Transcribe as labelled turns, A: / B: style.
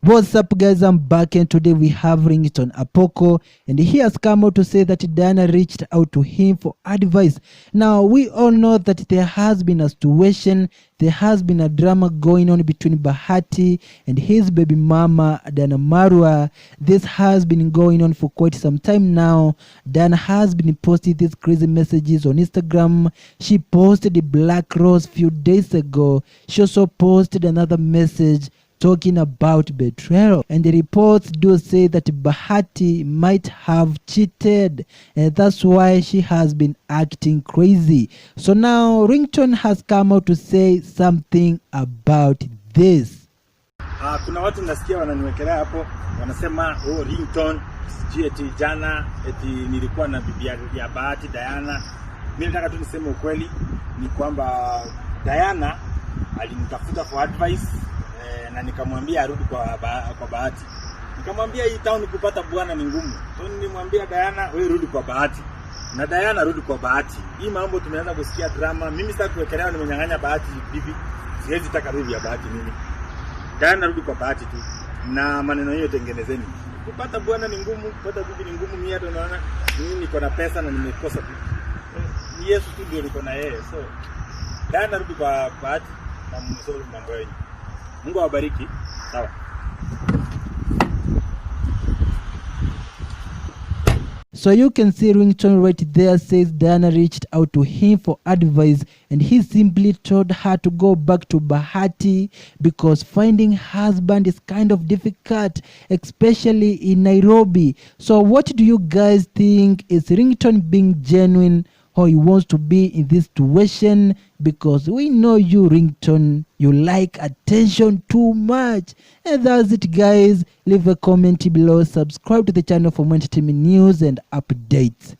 A: What's up guys, I'm back and today we have Ringtone Apoko and he has come out to say that Diana reached out to him for advice. Now we all know that there has been a situation, there has been a drama going on between Bahati and his baby mama Diana Marua. This has been going on for quite some time now. Diana has been posting these crazy messages on Instagram. She posted the black rose few days ago. She also posted another message talking about betrayal, and the reports do say that Bahati might have cheated, and that's why she has been acting crazy. So now Ringtone has come out to say something about this.
B: Kuna watu nasikia wananiwekelea hapo wanasema Ringtone sijui eti jana eti nilikuwa na bibi ya Bahati Diana. Mimi nataka tu niseme ukweli ni kwamba Diana alinitafuta for advice na nikamwambia arudi kwa Bahati. Nikamwambia hii town kupata bwana ni ngumu. So nilimwambia Diana wewe rudi kwa Bahati. Na Diana rudi kwa Bahati. Hii mambo tumeanza kusikia drama. Mimi sitaki kuwekelea nimenyang'anya Bahati bibi. Siwezi taka rudi ya Bahati mimi. Diana rudi kwa Bahati tu. Na maneno hiyo tengenezeni. Kupata bwana ni ngumu, kupata bibi ni ngumu. Mimi hata naona mimi niko na pesa na nimekosa tu. Ni Yesu tu ndio niko na yeye. So Diana rudi kwa Bahati na msolve mambo yenu. Mungu awabariki. Sawa.
A: So you can see Ringtone right there says Diana reached out to him for advice and he simply told her to go back to Bahati because finding husband is kind of difficult, especially in Nairobi. So what do you guys think? Is Ringtone being genuine or he wants to be in this situation? Because we know you, Ringtone, you like attention too much. And that's it guys. Leave a comment below, subscribe to the channel for more entertainment news and updates.